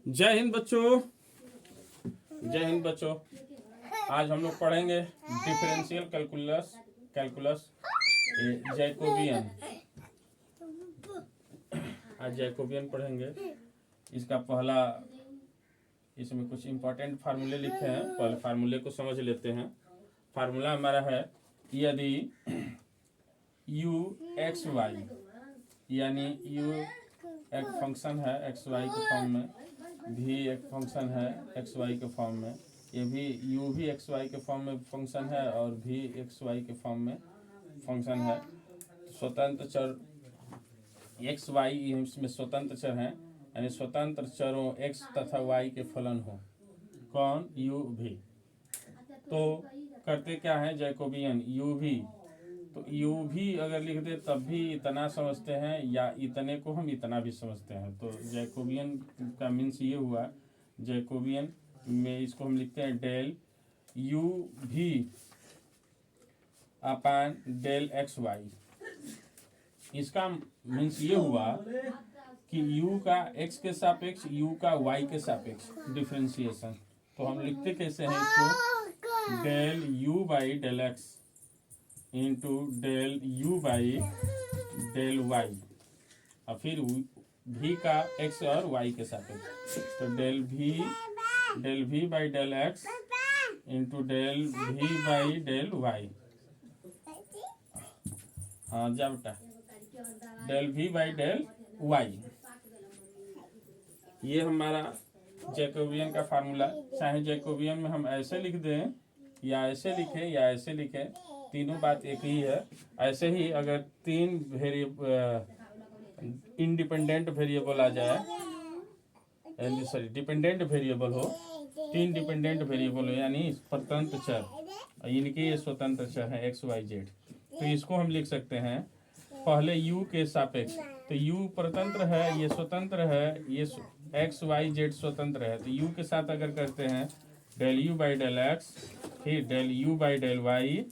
जय हिंद बच्चों। जय हिंद बच्चों। आज हम लोग पढ़ेंगे डिफरेंशियल कैलकुलस जैकोबियन। आज जैकोबियन पढ़ेंगे। इसका पहला, इसमें कुछ इंपॉर्टेंट फार्मूले लिखे हैं। पहले फार्मूले को समझ लेते हैं। फार्मूला हमारा है, यदि u एक्स वाई, यानी u एक फंक्शन है एक्स वाई के फॉर्म में, भी एक फंक्शन है एक्स वाई के फॉर्म में, ये भी u भी एक्स वाई के फॉर्म में फंक्शन है और भी एक्स वाई के फॉर्म में फंक्शन है। स्वतंत्र चर एक्स वाई इसमें स्वतंत्र चर हैं, यानी स्वतंत्र चरों x तथा y के फलन हो। कौन? u भी। तो करते क्या है जैकोबियन u भी, तो u भी अगर लिख दे तब भी इतना समझते हैं, या इतने को हम इतना भी समझते हैं। तो जैकोबियन का मीन्स ये हुआ, जैकोबियन में इसको हम लिखते हैं डेल u भी अपान डेल एक्स वाई। इसका मीन्स ये हुआ कि u का x के सापेक्ष, u का y के सापेक्ष डिफरेंशिएशन। तो हम लिखते कैसे हैं इसको, del u by del X into del u by del y, और फिर v का x और y के सापेक्ष। तो del v by del X into del v by del y। हाँ जा बेटा, del v by del y, ये हमारा जैकोबियन का फार्मूला। चाहे जैकोबियन में हम ऐसे लिख दें या ऐसे लिखें या ऐसे लिखें, तीनों बात एक ही है। ऐसे ही अगर तीन इंडिपेंडेंट वेरिएबल आ जाए, डिपेंडेंट वेरिएबल हो, तीन डिपेंडेंट वेरिएबल हो यानी स्वतंत्र चर, इनके ये स्वतंत्र चर है एक्स वाई जेड, तो इसको हम लिख सकते हैं पहले u के सापेक्ष। तो u परतंत्र है, ये स्वतंत्र है, ये एक्स वाई जेड स्वतंत्र है। तो u के साथ अगर करते हैं del u by del x, फिर del u by del y,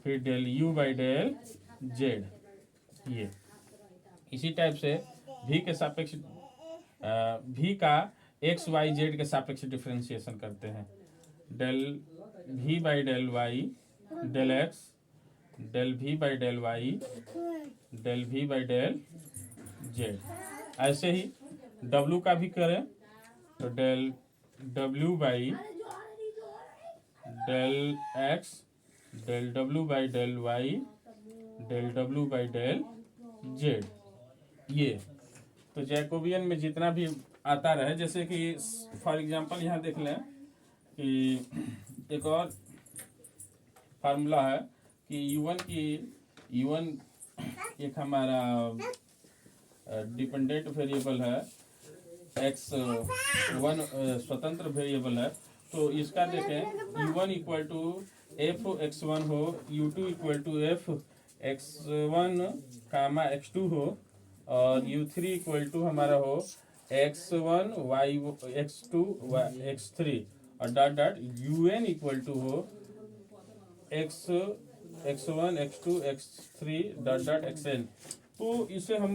फिर del u by del Z. ये इसी टाइप से v के सापेक्ष, v का एक्स वाई जेड के सापेक्ष डिफरेंशिएशन करते हैं। Del v by del y del x, del v by del y del v by del Z. ऐसे ही w का भी करें तो del w by del x, del w by del y, del w by del Z. ये तो Jacobian में जितना भी आता रहे, जैसे कि फॉर एग्जांपल यहाँ देख लें कि एक और फार्मूला है कि u1 एक हमारा डिपेंडेंट वेरिएबल है, x1 स्वतंत्र वेरिएबल है। तो इसका देखें u1 equal to F x1 हो, u2 equal to F x1 comma x2 हो, और u3 इक्वल टू हमारा हो x1 y x2 x3, और dot dot un equal to हो x1 x2 x3 dot dot xn। तो इसे हम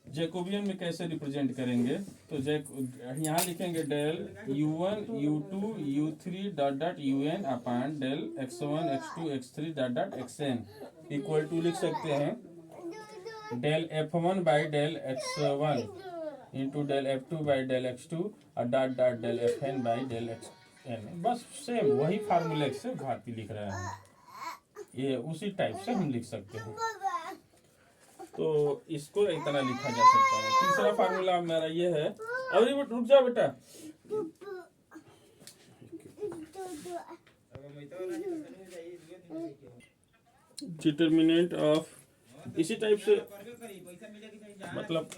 जैकोबियन में कैसे रिप्रेजेंट करेंगे, तो यहाँ लिखेंगे del u1 u2 u3 dot dot un upon del x1 x2 x3 dot dot xn equal to लिख सकते हैं del f1 by del x1 into del f2 by del x2 और dot dot del fn by del xn। बस same वही फार्मूले से भारती लिख रहे हैं, ये उसी टाइप से हम लिख सकते हैं। तो इसको इतना लिखा जा सकता है। तीसरा फार्मूला मेरा ये है, अरे रुक जा बेटा, डिटर्मिनेंट ऑफ, इसी टाइप से मतलब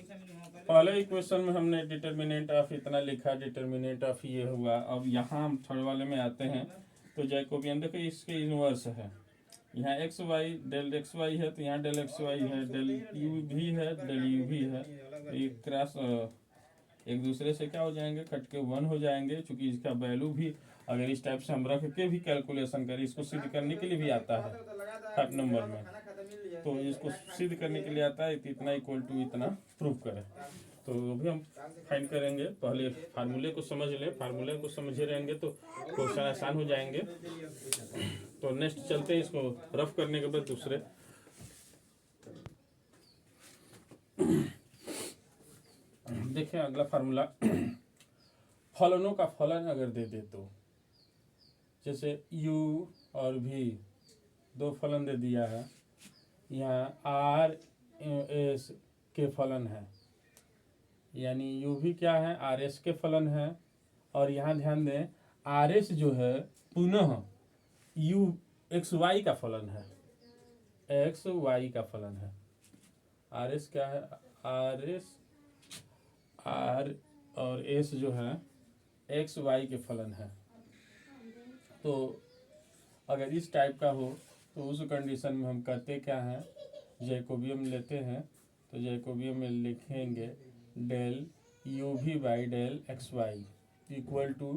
पहले इक्वेशन में हमने डिटर्मिनेंट ऑफ इतना लिखा, डिटर्मिनेंट ऑफ ये हुआ। अब यहाँ हम थर्ड वाले में आते हैं तो जैकोबियन देखो इसके इनवर्स है, यहाँ X Y del x Y है, तो यहाँ डेल एक्स वाई है, डेल यू भी है, डेल यू भी है। तो ये क्रॉस एक दूसरे से क्या हो जाएंगे, कट के 1 हो जाएंगे। चूंकि इसका वैल्यू भी अगर इस टाइप से हम रख के भी कैलकुलेशन करें, इसको सिद्ध करने के लिए भी आता है 5 नंबर में, तो इसको सिद्ध करने के लिए आता है कि इतना इक्वल टू इतना प्रूव करें। तो वो भी हम फाइंड करेंगे। पहले फार्मूले को समझ लें, फार्मूले को समझे रहेंगे तो क्वेश्चन आसान हो जाएंगे। तो नेक्स्ट चलते हैं इसको रफ करने के बाद दूसरे। देखें अगला फार्मूला, फलनों का फलन अगर दे दे तो, जैसे u और v दो फलन दे दिया है, यहाँ r s के फलन है, यानी u भी क्या है, r s के फलन है। और यहाँ ध्यान दें r s जो है पुनः u x y का फलन है, x y का फलन है। r s क्या है, r s r और s जो है x y के फलन है। तो अगर इस टाइप का हो तो उस कंडीशन में हम करते क्या हैं, जैकोबियम लेते हैं। तो जैकोबियम में लिखेंगे डेल यू भी by del x Y equal to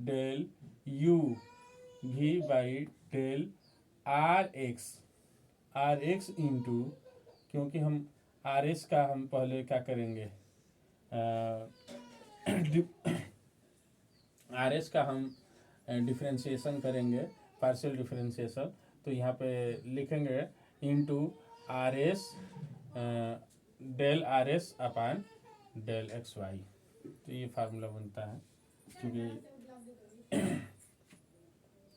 del you भी by del r x into, क्योंकि हम आर एस का हम पहले क्या करेंगे, आर एस का हम डिफ्रेंशिएशन करेंगे, पार्शियल डिफ्रेंशिएशन। तो यहाँ पे लिखेंगे into R S del R S upon del x Y. तो ये फार्मूला बनता है। क्योंकि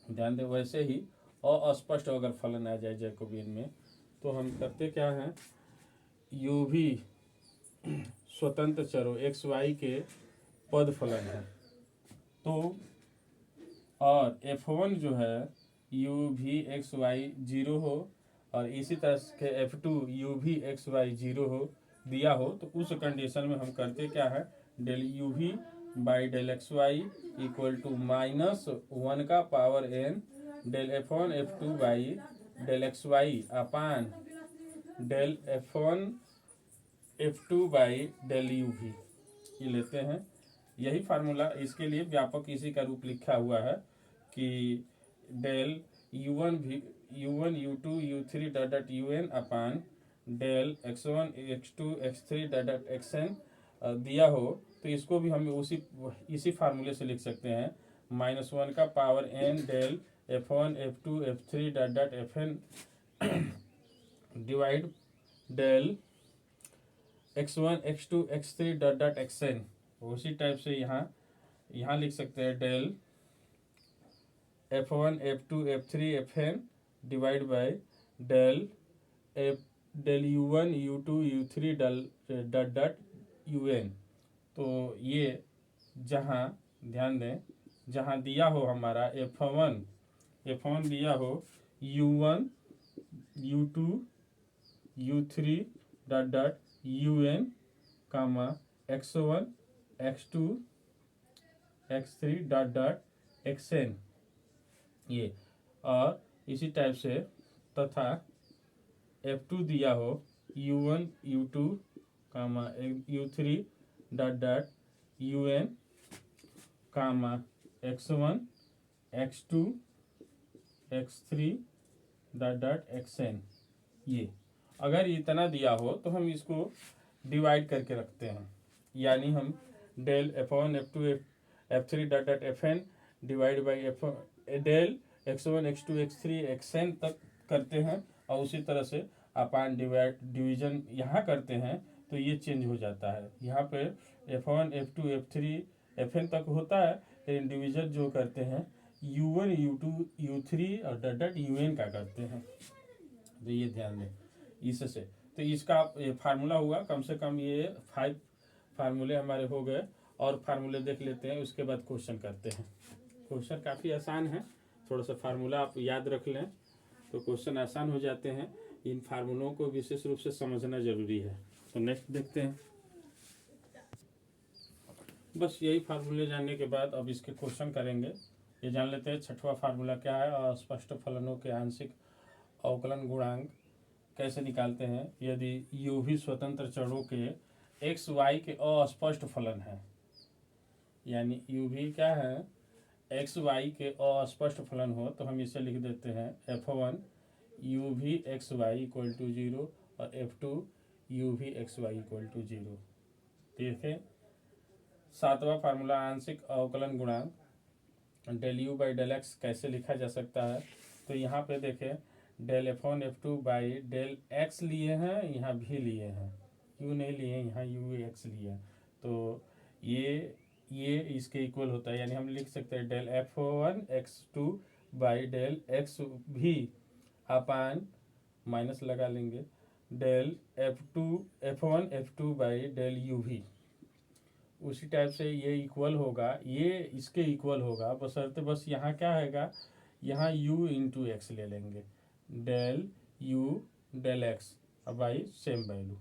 ध्यान दें वैसे ही अस्पष्ट अगर फलन आ जाए जैकोबियन में तो हम करते क्या हैं, यू भी स्वतंत्र चरों एक्स वाई के पद फलन है। तो और f1 जो है u भी एक्स वाई 0 हो और इसी तरह के f2 u भी एक्स वाई 0 हो दिया हो, तो उस कंडीशन में हम करते क्या है, डेल यू भी by del x Y equal to -1 का power n del f1 f2 by del x Y upon del f1 f2 by del you V, ये लेते हैं। यही फार्मूला इसके लिए व्यापक इसी का रूप लिखा हुआ है कि डेल u1 भी u1 u2 u3 dot un upon del x1 x2 x3 dot xn दिया हो, तो इसको भी हम इसी फार्मूले से लिख सकते हैं, -1 का power n del f1 f2 f3 dot fn divide del x1 x2 x3 dot xn। उसी टाइप से यहाँ लिख सकते हैं del f1 f2 f3 fn divide by del u1 u2 u3 dot un। तो ये जहाँ ध्यान दें, जहाँ दिया हो हमारा f1 दिया हो u1 u2 u3 dot un कामा x1 x2 x3 dot xn ये, और इसी टाइप से तथा f2 दिया हो u1 u2 कामा u3 डॉट un कामा x1 x2 x3 dot xn। ये अगर इतना दिया हो तो हम इसको डिवाइड करके रखते हैं, यानी हम del f1 f2 f3 dot fn divide by del x1 x2 x3 xn तक करते हैं। और उसी तरह से अपान डिवीजन यहाँ करते हैं तो ये चेंज हो जाता है, यहाँ पे f1 f2 f3 fn तक होता है, लेकिन डिवीजन जो करते हैं u1 u2 u3 और डॉट un का करते हैं। तो ये ध्यान दें इससे। तो इसका फार्मूला हुआ, कम से कम ये 5 फार्मूले हमारे हो गए। और फार्मूले देख लेते हैं, उसके बाद क्वेश्चन करते हैं। क्वेश्चन काफ़ी आसान है, थोड़ा सा फार्मूला आप याद रख लें तो क्वेश्चन आसान हो जाते हैं। इन फार्मूलों को विशेष रूप से समझना जरूरी है। तो नेक्स्ट देखते हैं। बस यही फार्मूले जानने के बाद अब इसके क्वेश्चन करेंगे। ये जान लेते हैं छठवां फार्मूला क्या है, और स्पष्ट फलनों के आंशिक अवकलन गुणांक कैसे निकालते हैं यदि u भी स्वतंत्र चरों के x y के अस्पष्ट फलन है। यानी u भी क्या है, एक्स वाई के अस्पष्ट फलन हो तो हम इसे लिख देते हैं f1 u भी एक्स वाई इक्वल टू 0 और f2 u भी एक्स वाई इक्वल टू 0। देखें 7वां फार्मूला आंशिक अवकलन गुणांक del U by del X कैसे लिखा जा सकता है। तो यहाँ पे देखें del F1 F2 by del x लिए हैं, यहाँ भी लिए हैं, यू नहीं लिए, यहाँ यू एक्स लिए हैं। तो ये इसके इक्वल होता है, यानी हम लिख सकते हैं del F1 X2 by del x भी अपान माइनस लगा लेंगे del F1 F2 by del you भी। उसी टाइप से ये इक्वल होगा, ये इसके इक्वल होगा, बशर्ते बस यहाँ क्या आएगा, यहाँ u इंटू एक्स ले लेंगे, del u del X by same value.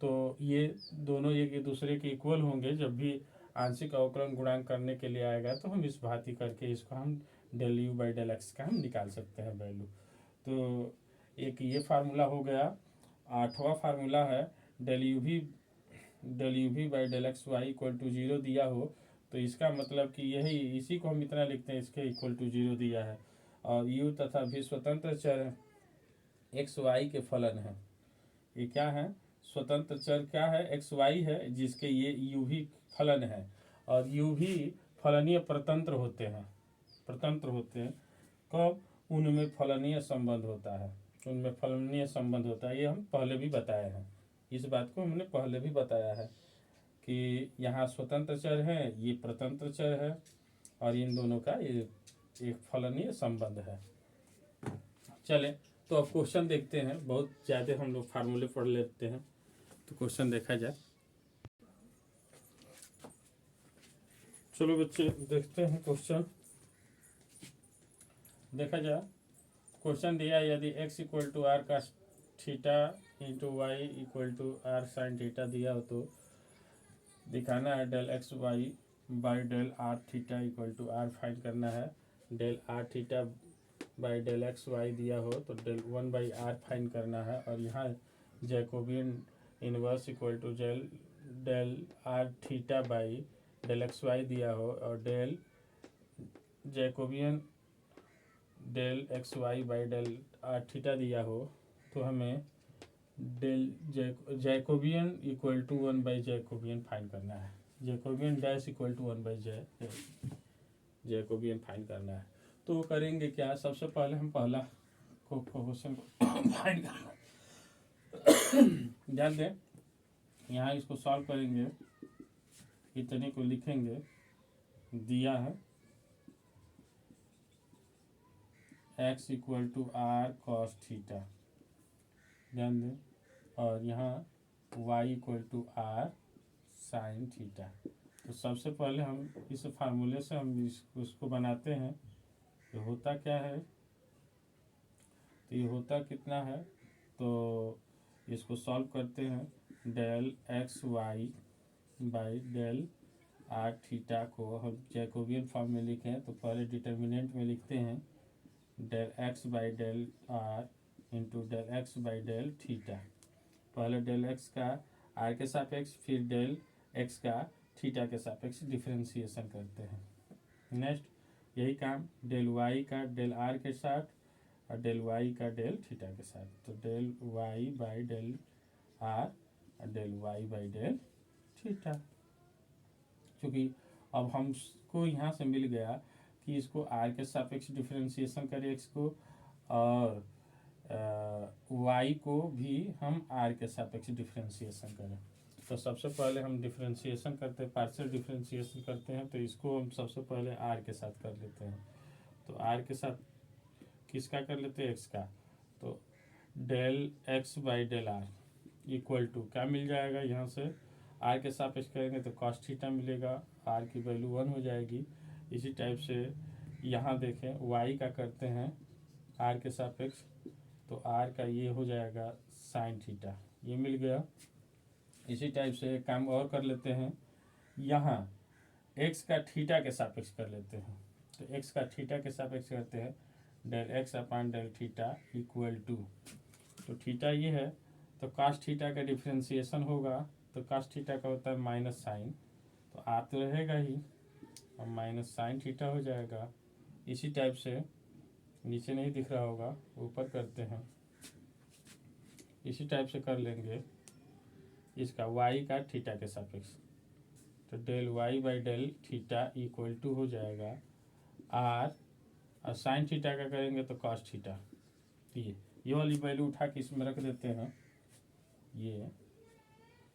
तो ये दोनों एक दूसरे के इक्वल होंगे। जब भी आंशिक अवकलन गुणांक करने के लिए आएगा तो हम इस भांति करके इसको हम del U by del x का हम निकाल सकते हैं वैल्यू। तो एक ये फार्मूला हो गया। 8वां फार्मूला है डेल यू भी by del x Y equal to 0 दिया हो, तो इसका मतलब कि यही इसी को हम इतना लिखते हैं, इसके इक्वल टू 0 दिया है और u तथा भी स्वतंत्र चर एक्स वाई के फलन है। ये क्या है, स्वतंत्र चर क्या है, एक्स वाई है, जिसके ये u भी फलन है। और u भी फलनीय प्रतंत्र होते हैं, कब, उनमें फलनीय संबंध होता है, ये हम पहले भी बताए हैं, इस बात को हमने पहले भी बताया है कि यहाँ स्वतंत्र चर है, ये प्रतंत्र चर है और इन दोनों का ये एक फलनीय संबंध है। चले तो अब क्वेश्चन देखते हैं, बहुत ज़्यादा हम लोग फार्मूले पढ़ लेते हैं, तो क्वेश्चन देखा जाए। चलो बच्चे देखते हैं क्वेश्चन। देखा जाए, क्वेश्चन दिया यदि x equal to R cos theta into Y equal to R sine theta दिया हो तो दिखाना है del x Y by del are theta equal to R find करना है। Del are theta by del x Y दिया हो तो डेल 1 बाई आर फाइंड करना है। और यहाँ Jacobian inverse equal to del are theta by del x Y दिया हो और del Jacobian del x Y by del are theta दिया हो तो हमें del Jacobian equal to 1 by Jacobian find करना है। Jacobian dash equal to 1 by Jacobian find करना है। तो करेंगे क्या, सबसे पहले हम पहला क्वेश्चन को फाइंड करना ध्यान दें, यहाँ इसको सॉल्व करेंगे, इतने को लिखेंगे, दिया है x equal to R cos theta, ध्यान दें, और यहाँ y equal to R sine theta. तो सबसे पहले हम इस फार्मूले से हम उसको बनाते हैं। तो होता क्या है, तो ये होता कितना है, तो इसको सॉल्व करते हैं। Del x Y by del are theta को हम जैकोबियन फॉर्म में लिखें तो पहले डिटर्मिनेंट में लिखते हैं del X by del R into del X by del theta. पहले डेल एक्स का आर के सापेक्ष, फिर डेल एक्स का थीटा के सापेक्ष डिफरेंशिएशन करते हैं। नेक्स्ट यही काम डेल वाई का डेल आर के साथ और डेल वाई का डेल थीटा के साथ। तो del Y by del r और del Y by del theta. क्योंकि अब हमको यहाँ से मिल गया कि इसको आर के सापेक्ष डिफरेंशिएशन करें एक्स को, और वाई को भी हम आर के सापेक्ष डिफरेंशिएशन करें। तो सबसे पहले हम डिफरेंशिएशन करते हैं, पार्शियल डिफरेंशिएशन करते हैं। तो इसको हम सबसे पहले आर के साथ कर लेते हैं। तो आर के साथ किसका कर लेते हैं, एक्स का। तो del X by del R equal to क्या मिल जाएगा, यहाँ से आर के सापेक्ष करेंगे तो कॉस थीटा मिलेगा, आर की वैल्यू 1 हो जाएगी। इसी टाइप से यहाँ देखें वाई का करते हैं आर के सापेक्ष, तो आर का ये हो जाएगा साइन थीटा, ये मिल गया। इसी टाइप से एक काम और कर लेते हैं, यहाँ एक्स का थीटा के सापेक्ष कर लेते हैं। तो एक्स का थीटा के सापेक्ष करते हैं del X upon del theta equal to, तो थीटा ये है तो कास थीटा का डिफरेंशिएशन होगा, तो कास थीटा का होता है माइनस साइन, तो आर तो रहेगा ही और माइनस साइन थीटा हो जाएगा। इसी टाइप से नीचे नहीं दिख रहा होगा, ऊपर करते हैं, इसी टाइप से कर लेंगे। इसका y का थीटा के सापेक्ष। तो del y by del theta equal to हो जाएगा r, और साइन थीटा का करेंगे तो कॉस थीटा। ये वाली वैल्यू उठा के इसमें रख देते हैं।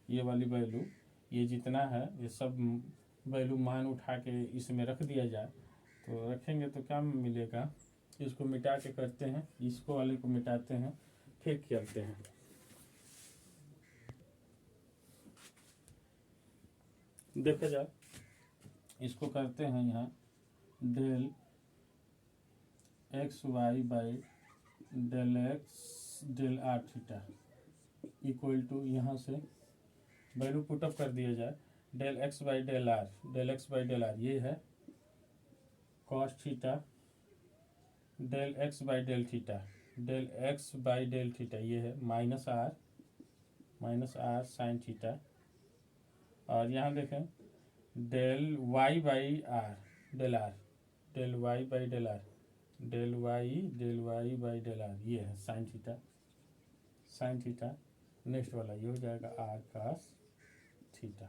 ये वाली वैल्यू, ये जितना है ये सब वैल्यू मान उठा के इसमें रख दिया जाए तो रखेंगे तो क्या मिलेगा। इसको मिटा के करते हैं, इसको वाले को मिटाते हैं, फिर करते हैं। देखा जाए, इसको करते हैं यहाँ del x Y by del X del are theta equal to, यहाँ से वैल्यू पुटअप कर दिया जाए। Del X by del R, del X by del R ये है cos theta, del X by del theta, del X by del theta ये है minus R sine theta. और यहाँ देखें del Y by R del R, del Y by del R, del Y by del R ये है sine theta. Next वाला ये हो जाएगा आर कास थीटा।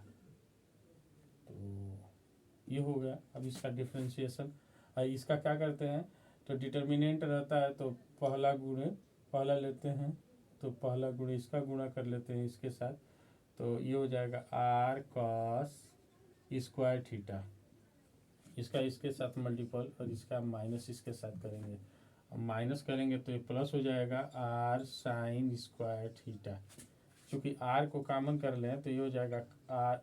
तो ये हो गया। अब इसका डिफ्रेंशिएशन, इसका क्या करते हैं तो डिटर्मिनेंट रहता है तो पहला लेते हैं, तो पहला गुणे इसका गुणा कर लेते हैं इसके साथ, तो ये हो जाएगा आर कॉस स्क्वायर थीटा। इसका इसके साथ मल्टीपल और इसका माइनस इसके साथ करेंगे, अब माइनस करेंगे तो ये प्लस हो जाएगा आर साइन स्क्वायर थीटा। चूँकि आर को कॉमन कर लें तो ये हो जाएगा R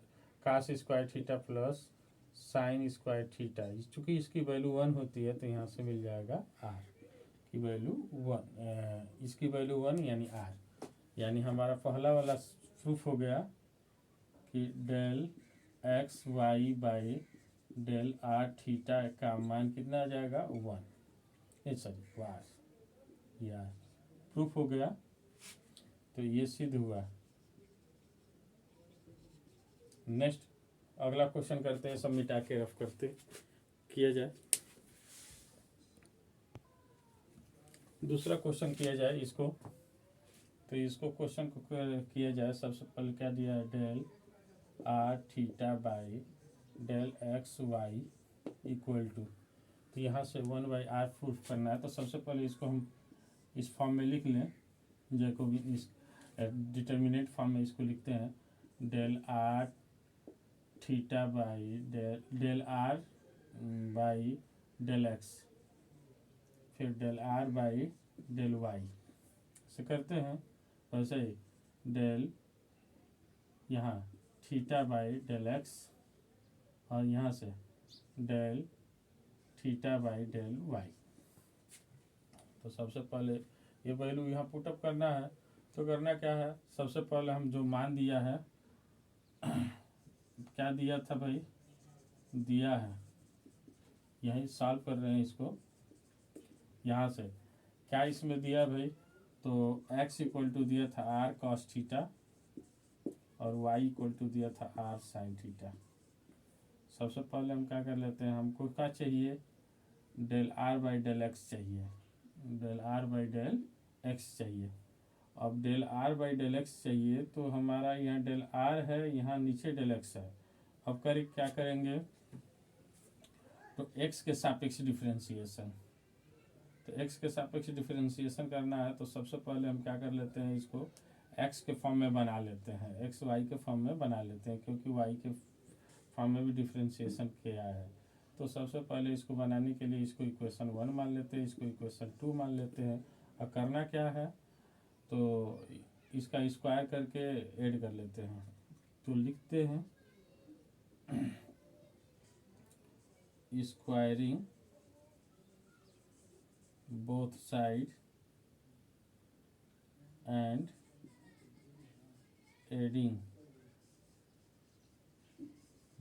cos square theta plus sine square theta. चूँकि इसकी वैल्यू 1 होती है तो यहाँ से मिल जाएगा आर की वैल्यू 1, इसकी वैल्यू 1 यानी आर। यानी हमारा पहला वाला प्रूफ हो गया कि del x Y by del are theta का मान कितना आ जाएगा 1, सॉरी वार, यार प्रूफ हो गया। तो ये सिद्ध हुआ। नेक्स्ट अगला क्वेश्चन करते हैं, सब मिटा के रफ करते किया जाए। दूसरा क्वेश्चन किया जाए इसको, तो इसको क्वेश्चन को किया जाए। सबसे पहले क्या दिया है, del are theta by del x Y equal to, तो यहाँ से 1 बाई आर प्रूफ करना है। तो सबसे पहले इसको हम इस फॉर्म में लिख लें, जैको भी इस डिटर्मिनेंट फॉर्म में इसको लिखते हैं del are theta by del are by del x, फिर del are by del y से करते हैं। वैसे ही डेल यहाँ थीटा बाई डेल एक्स और यहाँ से del theta by del y. तो सबसे पहले ये वैल्यू यहाँ पुटअप करना है। तो करना क्या है, सबसे पहले हम जो मान दिया है क्या दिया था भाई, दिया है, यही सॉल्व कर रहे हैं इसको। यहाँ से क्या इसमें दिया भाई, तो x इक्वल टू दिया था आर कॉस थीटा और y इक्वल टू दिया था आर साइन थीटा। सबसे पहले हम क्या कर लेते हैं, हमको क्या चाहिए, del are by del x चाहिए, del are by del x चाहिए। अब del are by del x चाहिए तो हमारा यहाँ डेल आर है, यहाँ नीचे डेल एक्स है। अब क्या करेंगे, तो x के सापेक्ष डिफरेंशिएशन, तो x के सापेक्ष डिफरेंशिएशन करना है। तो सबसे पहले हम क्या कर लेते हैं, इसको x के फॉर्म में बना लेते हैं, x y के फॉर्म में बना लेते हैं, क्योंकि y के फॉर्म में भी डिफरेंशिएशन किया है। तो सबसे पहले इसको बनाने के लिए इसको इक्वेशन 1 मान लेते हैं, इसको इक्वेशन 2 मान लेते हैं। और करना क्या है, तो इसका स्क्वायर करके ऐड कर लेते हैं। तो लिखते हैं squaring both side and adding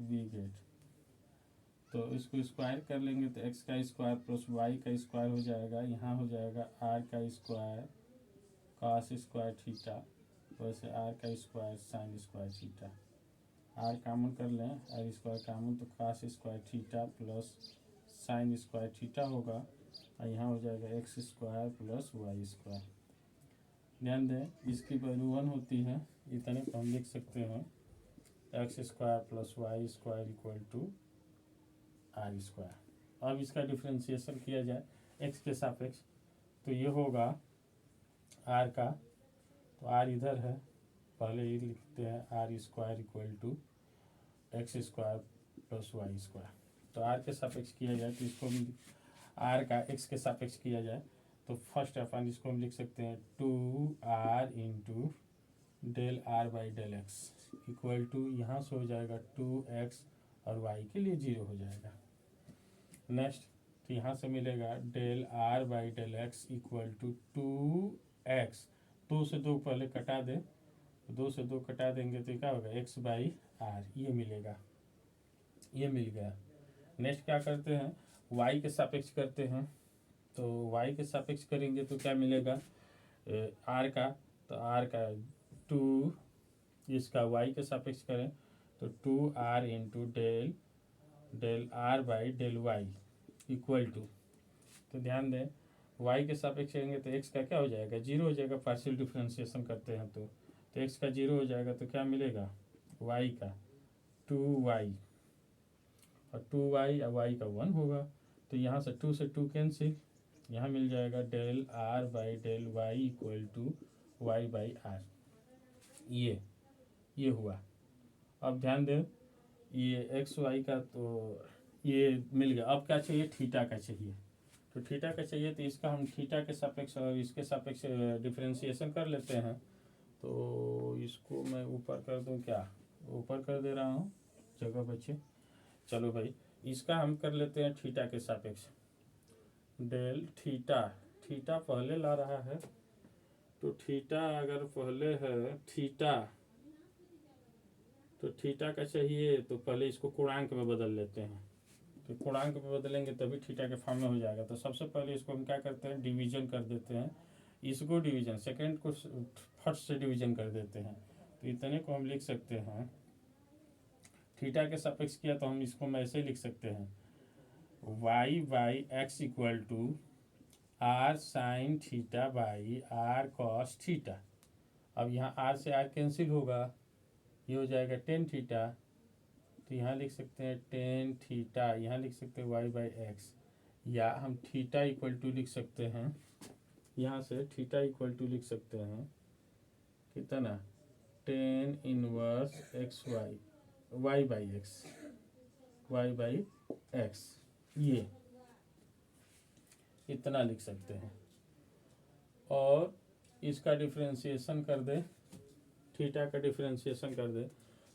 we get। तो इसको स्क्वायर कर लेंगे तो x का स्क्वायर प्लस y का स्क्वायर हो जाएगा, यहाँ हो जाएगा r का स्क्वायर cos स्क्वायर थीटा, वैसे r का square sine square theta. r common कर लें, r स्क्वायर कामन, तो cos square theta plus sine square theta होगा, और यहाँ हो जाएगा x square plus Y square. ध्यान दें इसकी वैल्यू 1 होती है इतने को हम लिख सकते हैं X square plus Y square equal to R square. अब इसका डिफ्रेंशिएशन किया जाए एक्स के सापेक्ष, तो ये होगा आर का, तो आर इधर है, पहले ये लिखते हैं R square equal to x square plus Y square. तो आर के सापेक्ष किया जाए तो इसको हम आर का एक्स के सापेक्ष किया जाए तो फर्स्ट अपन इसको हम लिख सकते हैं 2r into del are by del x equal to, यहाँ से हो जाएगा 2x और y के लिए 0 हो जाएगा। नेक्स्ट तो यहाँ से मिलेगा del are by del x equal to 2x, 2 से 2 पहले कटा दे, 2 से 2 कटा देंगे तो क्या होगा x बाई आर, ये मिलेगा, ये मिल गया। नेक्स्ट क्या करते हैं y के सापेक्ष करते हैं, तो y के सापेक्ष करेंगे तो क्या मिलेगा r का, तो r का 2, इसका y के सापेक्ष करें तो 2r into del are by del Y equal to, तो ध्यान दें y के सापेक्ष करेंगे तो x का क्या हो जाएगा 0 हो जाएगा, पार्शियल डिफरेंशिएशन करते हैं तो x का 0 हो जाएगा, तो क्या मिलेगा y का 2y और 2y और y का 1 होगा, तो यहाँ से 2 से 2 कैंसिल, यहाँ मिल जाएगा del are by del Y equal to Y by R, ये हुआ। अब ध्यान दें ये एक्स वाई का तो ये मिल गया। अब क्या चाहिए, थीटा का चाहिए, तो थीटा का चाहिए तो इसका हम थीटा के सापेक्ष और इसके सापेक्ष डिफरेंशिएशन कर लेते हैं। तो इसको मैं ऊपर कर दूं, क्या ऊपर कर दे रहा हूँ, जगह बचे। चलो भाई इसका हम कर लेते हैं थीटा के सापेक्ष, डेल थीटा, थीटा पहले ला रहा है, तो थीटा अगर पहले है थीटा, तो थीटा का चाहिए तो पहले इसको पूर्णांक में बदल लेते हैं, तो पूर्णांक में बदलेंगे तभी थीटा के फॉर्म में हो जाएगा। तो सबसे पहले इसको हम क्या करते हैं डिवीजन कर देते हैं, इसको डिवीजन सेकंड को फर्स्ट से डिवीजन कर देते हैं, तो इतने को हम लिख सकते हैं, थीटा के सापेक्ष किया तो हम इसको मैं ऐसे लिख सकते हैं Y by X equal to R sine theta by R cos theta. अब यहाँ आर से आर कैंसिल होगा, ये हो जाएगा टेन थीटा, तो यहाँ लिख सकते हैं टेन थीटा, यहाँ लिख सकते हैं वाई बाई एक्स, या हम थीटा इक्वल टू लिख सकते हैं, यहाँ से थीटा इक्वल टू लिख सकते हैं कितना tan inverse X Y Y by X, Y by X, ये इतना लिख सकते हैं। और इसका डिफरेंशिएशन कर दे, थीटा का डिफरेंशिएशन कर दे,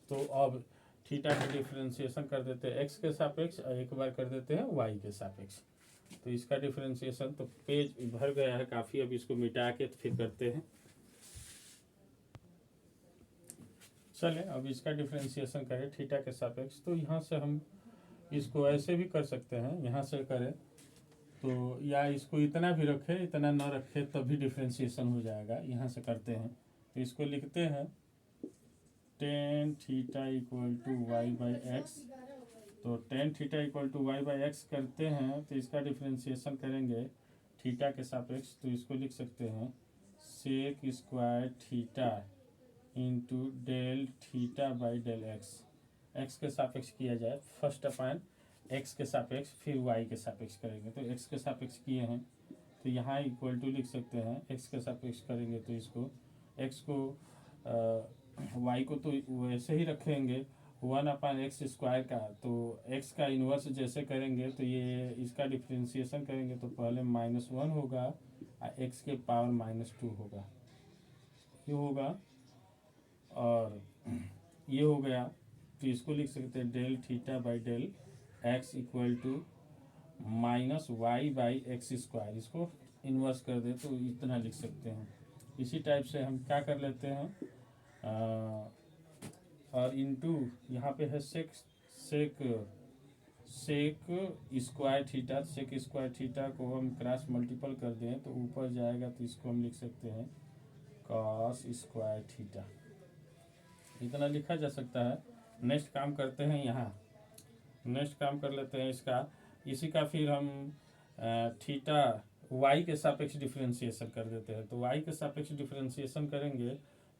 तो अब थीटा का डिफरेंशिएशन कर देते हैं एक्स के सापेक्ष और एक बार कर देते हैं वाई के सापेक्ष, तो इसका डिफरेंशिएशन, तो पेज भर गया है काफ़ी, अब इसको मिटा के फिर करते हैं। चले अब इसका डिफरेंशिएशन करें थीटा के सापेक्ष, तो यहाँ से हम इसको ऐसे भी कर सकते हैं, यहाँ से करें तो, या इसको इतना भी रखे इतना न रखे तब भी डिफरेंशिएशन हो जाएगा। यहाँ से करते हैं तो इसको लिखते हैं tan theta equal to Y by x, तो tan theta equal to Y by x करते हैं तो इसका डिफरेंशिएशन करेंगे थीटा के सापेक्ष, तो इसको लिख सकते हैं sec square theta into del theta by del X, X के सापेक्ष किया जाए फर्स्ट अपॉन एक्स के सापेक्ष, फिर वाई के सापेक्ष करेंगे, तो एक्स के सापेक्ष किए हैं तो यहाँ इक्वल टू लिख सकते हैं, एक्स के सापेक्ष करेंगे तो इसको एक्स को वाई को तो वैसे ही रखेंगे 1/x स्क्वायर का, तो एक्स का इन्वर्स जैसे करेंगे तो ये इसका डिफरेंशिएशन करेंगे तो पहले -1 होगा और एक्स के पावर -2 होगा, ये होगा, और ये हो गया, तो इसको लिख सकते हैं del theta by del x equal to -y by x square, इसको इन्वर्स कर दे तो इतना लिख सकते हैं। इसी टाइप से हम क्या कर लेते हैं और इनटू यहाँ पे है sec square theta, sec square theta को हम क्रॉस मल्टीपल कर दें तो ऊपर जाएगा, तो इसको हम लिख सकते हैं कॉस स्क्वायर थीटा, इतना लिखा जा सकता है। नेक्स्ट काम करते हैं, यहाँ नेक्स्ट काम कर लेते हैं इसका, इसी का फिर हम थीटा वाई के सापेक्ष डिफरेंशिएशन कर देते हैं, तो वाई के सापेक्ष डिफरेंशिएशन करेंगे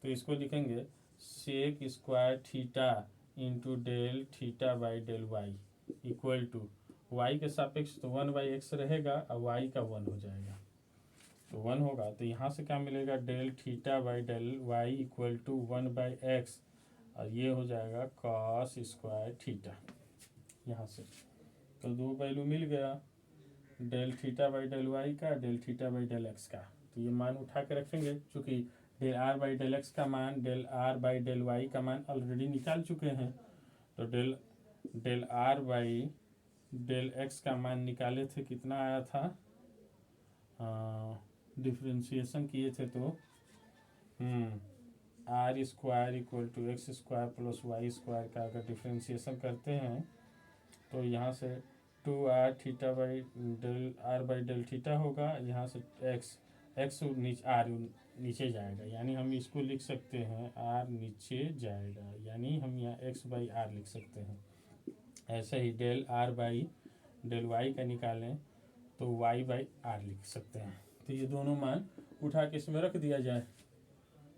तो इसको लिखेंगे sec square theta into del theta by del Y equal to y के सापेक्ष तो 1/x रहेगा और वाई का 1 हो जाएगा, तो 1 होगा। तो यहाँ से क्या मिलेगा, del theta by del Y equal to 1/x और ये हो जाएगा कॉस स्क्वायर थीटा यहाँ से। तो दो वैल्यू मिल गया, del theta by del y का, del theta by del x का। तो ये मान उठा के रखेंगे, चूँकि del are by del x का मान, del are by del y का मान ऑलरेडी निकाल चुके हैं। तो del are by del x का मान निकाले थे, कितना आया था, डिफ्रेंशिएशन किए थे तो r square equal to x square plus Y square का अगर डिफ्रेंशिएशन करते हैं तो यहाँ से 2r theta by del are by del theta होगा, यहाँ से एक्स नीचे आर नीचे जाएगा, यानी हम इसको लिख सकते हैं आर नीचे जाएगा, यानी हम यहाँ एक्स बाई आर लिख सकते हैं। ऐसे ही del are by del y का निकालें तो वाई बाई आर लिख सकते हैं। तो ये दोनों मान उठा के इसमें रख दिया जाए,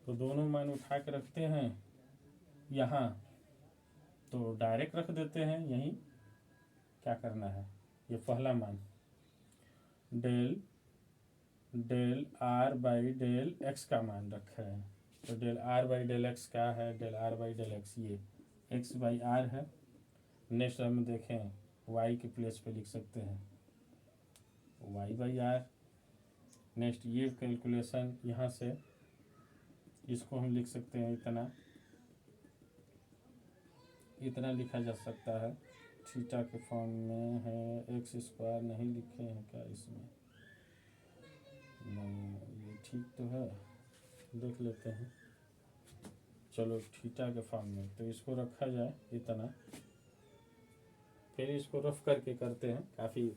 तो दोनों मान उठा के रखते हैं यहाँ, तो डायरेक्ट रख देते हैं यहीं। क्या करना है, ये पहला मान del are by del x का मान रखा है, तो del are by del x क्या है, del are by del x ये एक्स बाई आर है। नेक्स्ट हम देखें वाई के प्लेस पे लिख सकते हैं वाई बाई आर। नेक्स्ट ये कैलकुलेशन यहाँ से इसको हम लिख सकते हैं इतना लिखा जा सकता है, थीटा के फॉर्म में है, एक्स स्क्वायर नहीं लिखे हैं क्या इसमें, नहीं ये ठीक तो है, देख लेते हैं। चलो थीटा के फॉर्म में, तो इसको रखा जाए इतना, फिर इसको रफ करके करते हैं, काफ़ी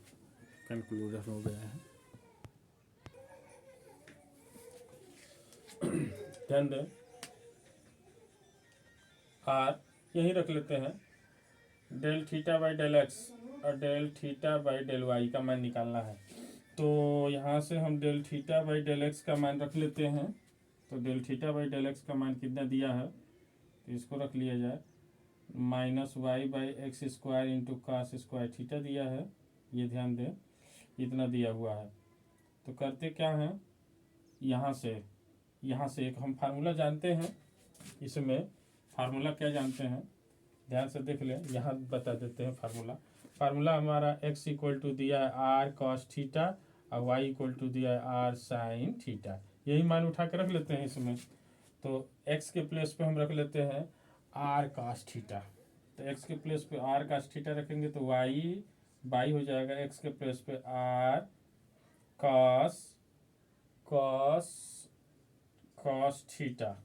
कंक्लूजन हो गया है। ध्यान दें, आर यही रख लेते हैं, del theta by del x और del theta by del y का मान निकालना है। तो यहाँ से हम del theta by del x का मान रख लेते हैं, तो del theta by del x का मान कितना दिया है, तो इसको रख लिया जाए, minus y by x square into cos square theta दिया है, ये ध्यान दें इतना दिया हुआ है। तो करते क्या हैं, यहाँ से एक हम फार्मूला जानते हैं, इसमें फार्मूला क्या जानते हैं ध्यान से देख लें, यहाँ बता देते हैं फार्मूला हमारा x इक्वल टू दिया है आर कॉस थीटा और y इक्वल टू दिया है आर साइन थीटा, यही मान उठा के रख लेते हैं इसमें। तो x के प्लेस पे हम रख लेते हैं आर कॉस थीटा, तो x के प्लेस पे आर कॉस थीटा रखेंगे तो y बाई हो जाएगा, x के प्लेस पे r cos theta,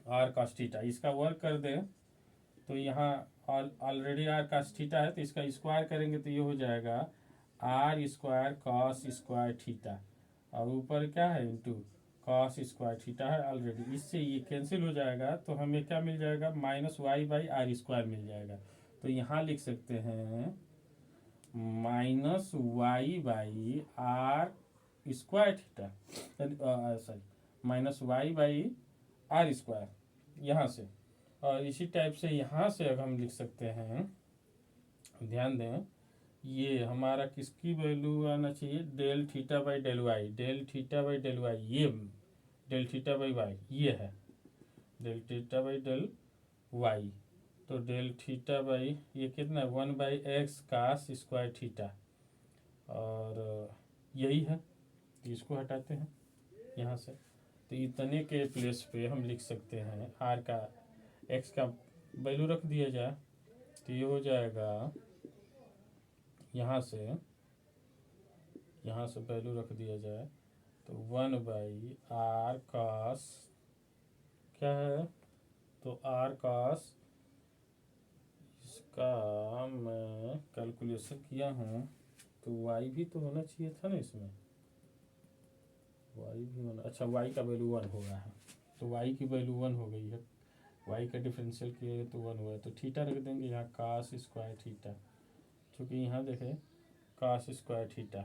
r cos theta, इसका वर्क कर दें तो यहाँ ऑलरेडी आर कॉस थीटा है, तो इसका स्क्वायर करेंगे तो ये हो जाएगा r square cos square theta, और ऊपर क्या है इंटू कॉस स्क्वायर थीटा है ऑलरेडी, इससे ये कैंसिल हो जाएगा, तो हमें क्या मिल जाएगा, minus y by r square मिल जाएगा। तो यहाँ लिख सकते हैं minus y by r square theta, sorry minus y by r square यहाँ से, और इसी टाइप से यहाँ से अब हम लिख सकते हैं, ध्यान दें ये हमारा किसकी वैल्यू आना चाहिए, del theta by del y, del theta by del y, ये डेल थीटा बाई वाई ये है del theta by del y, तो डेल थीटा बाई ये कितना है 1/x कास स्क्वायर थीटा, और यही है, तो इसको हटाते हैं यहाँ से, तो इतने के प्लेस पे हम लिख सकते हैं आर का एक्स का वैल्यू रख दिया जाए, तो ये हो जाएगा यहाँ से वैल्यू रख दिया जाए तो 1/r cos क्या है, तो r cos, इसका मैं कैलकुलेशन किया हूँ तो y भी तो होना चाहिए था ना इसमें, y भी होना, अच्छा y का वैल्यू 1 हो रहा है, तो y की वैल्यू 1 हो गई है, y का डिफरेंशियल किए तो 1 हुआ है, तो थीटा रख देंगे यहाँ कास स्क्वायर थीटा, क्योंकि यहाँ देखें कास स्क्वायर थीटा,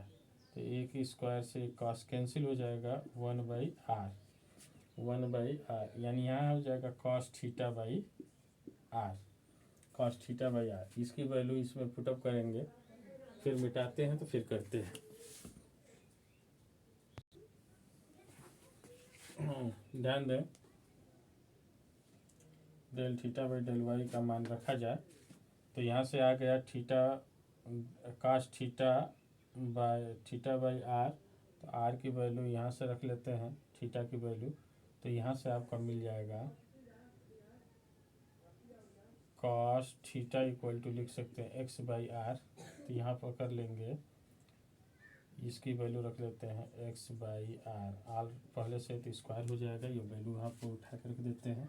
तो एक स्क्वायर से कास कैंसिल हो जाएगा 1/r, 1/r, यानी यहाँ हो जाएगा cos theta by r, cos theta by r. इसकी वैल्यू इसमें पुटअप करेंगे, फिर मिटाते हैं तो फिर करते हैं। ध्यान दें, del theta by del y का मान रखा जाए तो यहाँ से आ गया theta cos theta by r, तो आर की वैल्यू यहाँ से रख लेते हैं, थीटा की वैल्यू, तो यहाँ से आपका मिल जाएगा cos थीटा इक्वल टू लिख सकते हैं x/r, तो यहाँ पर कर लेंगे, इसकी वैल्यू रख लेते हैं x/r, आर पहले से तो स्क्वायर हो जाएगा, ये वैल्यू यहाँ पर उठा कर रख देते हैं,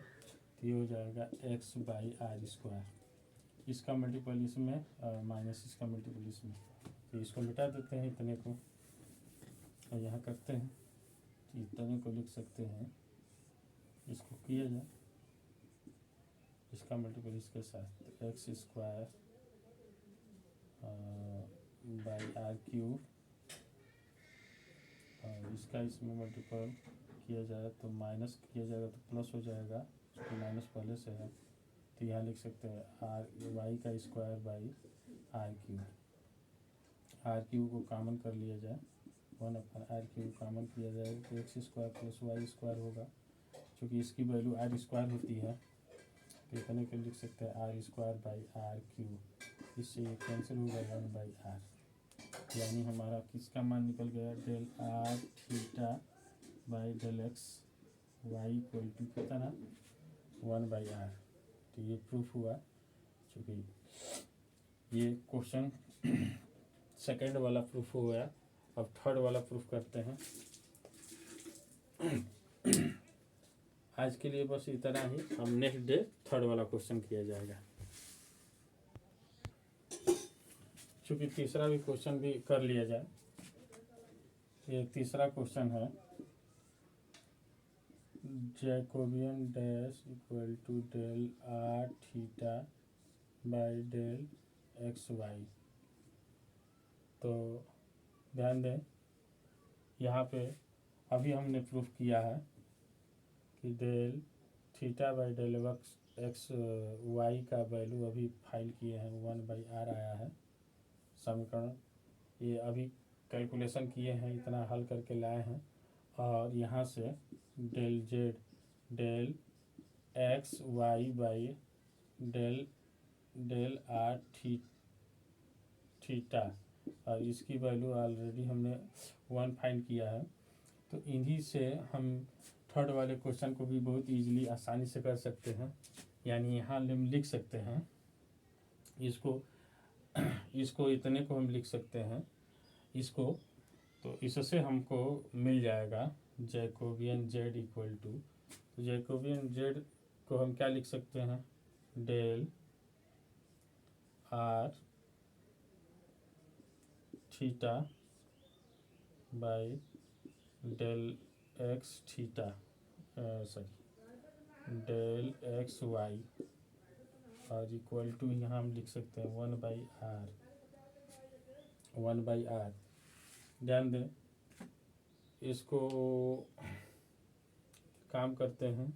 तो ये हो जाएगा x/r²। इसका मल्टीपल इसमें माइनस इसका मल्टीपल इसमें, तो इसको मिटा देते हैं इतने को, और यहाँ करते हैं तो इतने को लिख सकते हैं, इसको किया जाए, इसका मल्टीपल इसके साथ, तो x² बाई r³ और इसका इसमें मल्टीपल किया जाए तो माइनस किया जाएगा तो प्लस हो जाएगा, तो माइनस पहले से है, तो यहाँ लिख सकते हैं y का स्क्वायर बाई r³ को कॉमन कर लिया जाए, 1/r³ कॉमन किया जाए तो x² प्लस y² होगा, क्योंकि इसकी वैल्यू r² होती है, तो इतने के लिख सकते हैं r² बाई r³, इससे ये कैंसिल होगा 1/r, यानी हमारा किसका मान निकल गया, del r theta by del x y equal to कितना 1/r। तो ये प्रूफ हुआ, चूँकि ये क्वेश्चन सेकेंड वाला प्रूफ हो गया। अब थर्ड वाला प्रूफ करते हैं। आज के लिए बस इतना ही, हम नेक्स्ट डे थर्ड वाला क्वेश्चन किया जाएगा। चूँकि तीसरा भी क्वेश्चन भी कर लिया जाए। ये तीसरा क्वेश्चन है, Jacobian dash equal to del r theta by del xy। तो ध्यान दें, यहाँ पे अभी हमने प्रूफ किया है कि del theta by del x y का वैल्यू अभी फाइल किए हैं, 1/r आया है समीकरण, ये अभी कैलकुलेशन किए हैं, इतना हल करके लाए हैं, और यहाँ से del z del x Y by del are theta, और इसकी वैल्यू ऑलरेडी हमने 1 फाइंड किया है। तो इन्हीं से हम थर्ड वाले क्वेश्चन को भी बहुत इजीली आसानी से कर सकते हैं। यानी यहाँ हम लिख सकते हैं, इसको इतने को हम लिख सकते हैं, इसको, तो इससे हमको मिल जाएगा जैकोबियन जेड इक्वल टू, तो जैकोबियन जेड को हम क्या लिख सकते हैं, del are theta by del x theta, sorry del x y, और इक्वल टू यहाँ हम लिख सकते हैं 1/r। ध्यान दें, इसको काम करते हैं,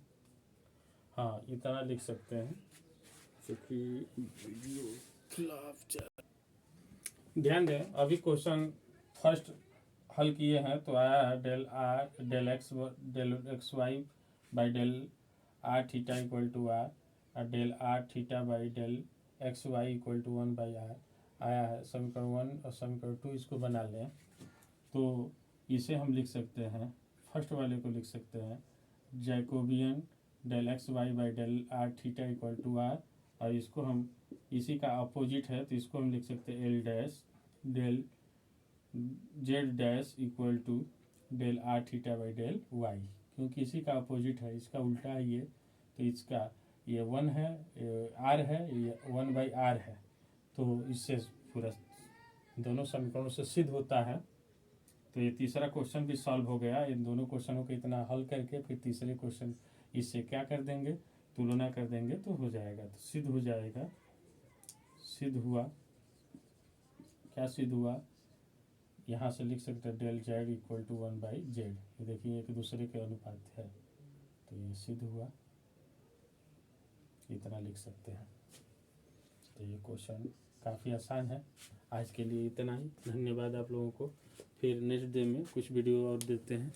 हाँ इतना लिख सकते हैं, क्योंकि ध्यान दें अभी क्वेश्चन फर्स्ट हल किए हैं तो आया है del x Y by del r theta equal to r, और del r theta by del x Y equal to 1/r आया है। समीकरण 1 और समीकरण 2 इसको बना लें तो इसे हम लिख सकते हैं, फर्स्ट वाले को लिख सकते हैं Jacobian del x Y by del r theta equal to r, और इसको हम इसी का अपोजिट है तो इसको हम लिख सकते हैं L dash del z dash equal to del r theta by del y, क्योंकि इसी का अपोजिट है, इसका उल्टा है ये, तो इसका ये 1 है, r है, ये 1/r है, तो इससे पूरा दोनों समीकरणों से सिद्ध होता है। तो ये तीसरा क्वेश्चन भी सॉल्व हो गया। इन दोनों क्वेश्चनों को इतना हल करके फिर तीसरे क्वेश्चन इससे क्या कर देंगे, तुलना कर देंगे तो हो जाएगा, तो सिद्ध हो जाएगा। सिद्ध हुआ, क्या सिद्ध हुआ, यहाँ से लिख सकते हैं del Z equal to 1/z। ये देखिए एक दूसरे के अनुपात है, तो ये सिद्ध हुआ, इतना लिख सकते हैं। तो ये क्वेश्चन काफ़ी आसान है। आज के लिए इतना ही, धन्यवाद आप लोगों को। फिर नेक्स्ट डे में कुछ वीडियो और देते हैं।